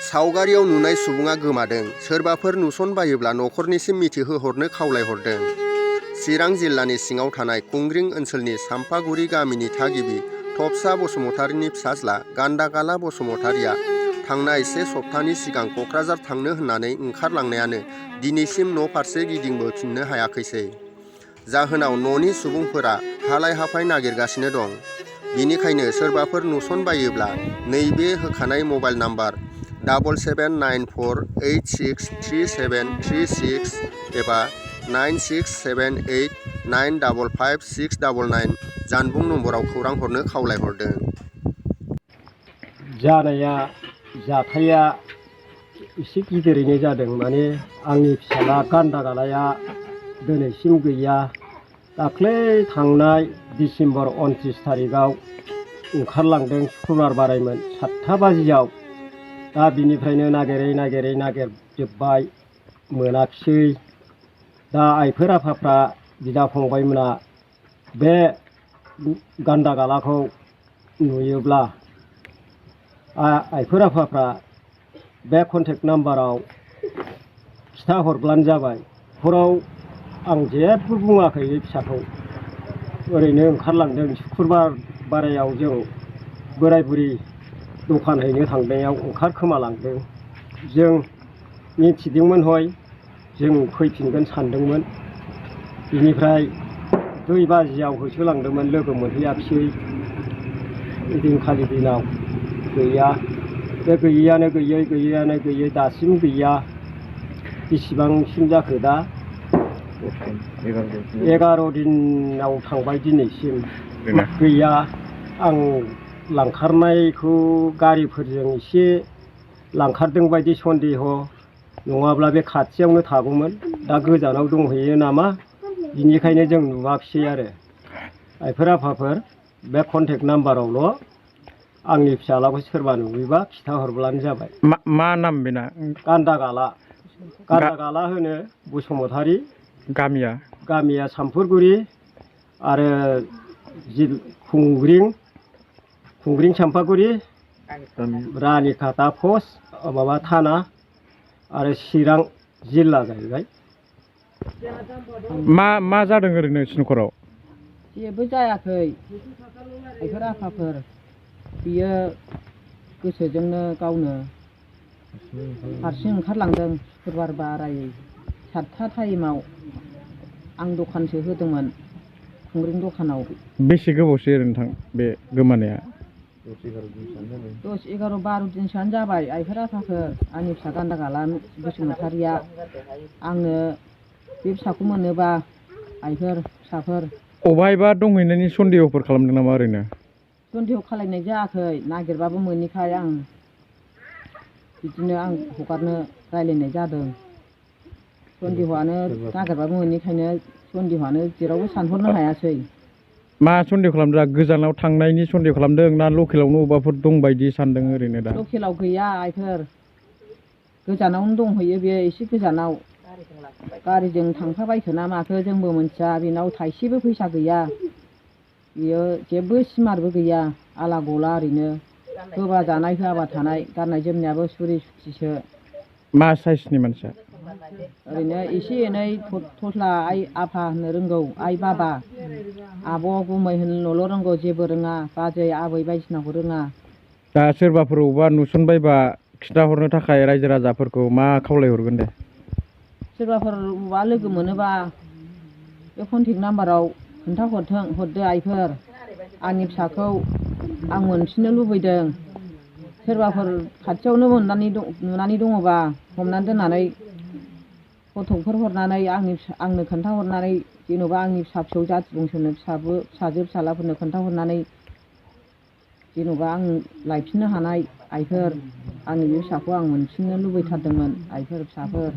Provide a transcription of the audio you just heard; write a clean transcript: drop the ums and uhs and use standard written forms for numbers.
सावगारियाव नुनाय सुबुङा गोमादों। सोरबाफोर नुसनबायोब्ला नखरनिसिम मिथिहोहरनो खावलायहरदों। चिरां जिल्लानि सिङाव थानाय कुंग्रिं ओनसोलनि सामफागुरि गामिनि थागिबि थफसा बसुमतारिनि फिसाज्ला गान्दागाला बसुमतारिया थांनाय से सप्तानि सिगां कक्राझार थांनो होननानै ओंखारलांनायानो दिनैसिम न' फारसे गिदिंबोफिननो हायाखैसै। जाहोनाव न'नि सुबुंफोरा हालाय हाफाय नागिरगासिनो दं। बिनिखायनो सोरबाफोर नुसनबायोब्ला नैबे होखानाय मबाइल नाम्बार 7794863736 एबा 9678955699 जानबुं नम्बराव खौरां हरनो खावलायहरदों। जाथाया एसे गिदिरैनो जादों। माने आंनि फिसाला गान्दागालाया दिनैसिम गैया। दाख्लै थांनाय डिसेम्बर 29 थारिखआव ओंखारलांदों। शुक्रुबार बारायमोन 7टा बाजियाव। दा बिनिफ्रायनो नागिरजोब्बाय, मोनाखिसै। दा आइफोर आफाफ्रा बिदा फंबायमोना बे गान्दागालाखौ नुयोब्ला आइफोर आफाफ्रा बे कन्टेक्ट नाम्बाराव खिथाहरब्लानो जाबाय। हराव आं जेबो बुङाखै बे फिसाखौ, ओरैनो ओंखारलांदों। शुक्रुबार बारायाव जों बोराय बुरि दखान हैनो थांनायाव ओंखारखोमालांदों। जों मिथिदोंमोन, हय जों फैफिनगोन सानदोंमोन। बिनिफ्राय 2 बाजियाव होसोलांदोंमोन, लोगो मोनहैयाखिसै। ओइदिनखालि दिनाव गैया। बे गैयैयानो गैयै दासिम गैया। बेसेबांसिम जाखो दा? 11 दिनाव थांबाय दिनैसिम गैया। आं लांखारनायखौ गारिफोरजों एसे लांखारदों बायदि सन्देह, नङाब्ला बे खाथियावनो थागौमोन। दा गोजानाव दंहैयो नामा, बिनिखायनो जों नुवाखिसै आरो। आइफोर आफाफोर बे कन्टेक्ट नाम्बारावल' आंनि फिसालाखौ सोरबा नुयोबा खिथाहरब्लानो जाबाय। मा नाम बेना? गान्दागाला होनो बसुमतारी। गामिया सामफुरगुरि आरो कुंग्रिं सामफागुरि, रानिखाता पस्ट थाना आरो चिरां जिल्ला जाहैबाय। मा जादों ओरैनो न'खराव? जेबो जायाखै आइफोर आफाफोर। बियो गोसोजोंनो गावनो हारसिं ओंखारलांदों। शुक्रुबार बारायै 7टा टाइमाव आं दखानसो होदोंमोन, कुंग्रिं दखानाव। बेसे गोबावसै नोंथां बे गोमानाया? 10-11-12 दिनसोआनो जाबाय। आइफोर आफाफोर, आंनि फिसा गान्दागाला बसुमतारिया आंनो बे फिसाखौ मोनोबा आइफोर फिसाफोर। अबहायबा दंहैनायनि सन्देहफोर खालामदों नामा ओरैनो? सन्देह खालायनाय जायाखै। नागिरबाबो मोनैखाय आं बिदिनो हगारनो रायलायनाय जादों। सन्देहआनो नागिरबाबो मोनैखायनो सन्देहआनो जेरावबो सानहरनो हायासै। मा सन्देह खालामदों? गोजानाव थांनायनि सन्देह खालामदों ना लकेलावनो अबावबाफोर दंबायदि सानदों ओरैनो दा? लकेलाव गैया आइफोर, गोजानावनो दंहैयो। बेयो एसे गोजानाव गारिजों थांफाबायखोना माखो जोंबो मिथिया। बेनाव थाइसेबो फैसा गैया। बियो जेबो सिमारबो गैया। आला गला ओरैनो होबा जानाय होआबा थानाय। गाननाय जोमनायाबो सुरि सुथिसो। मा साइसनि मानसिया? ओरैनो एसे एनै थस्ला आइ आफा होननो रोंगौ, आइ बाबा आब' गुमै होननोल' रोंगौ। जेबो रोङा, बाजै आबै बायदिसिनाखौ रोङा। दा सोरबाफोर अबेबा नुसनबायबा खिथाहरनो थाखाय रायजो राजाफोरखौ मा खावलायहरगोन दे? सोरबाफोर अबेबा लोगो मोनोबा बे कन्टेक्ट नाम्बाराव हरदो आइफोर। आंनि फिसाखौ आं मोनफिननो लुबैदों। सोरबाफोर खाथियावनो नुनानै दङबा हमनानै दोननानै फट'फोर हरनानै आंनो खोन्थाहरनानै, जेन'बा आंनि फिसा फिसौ जाथि बंस'नो फिसाजो फिसालाफोरनो खोन्थाहरनानै जेन'बा आं लायफिननो हानाय। आइफोर, आंनि बे फिसाखौ आं मोनफिननो लुबैथारदोंमोन। आइफोर फिसाफोर।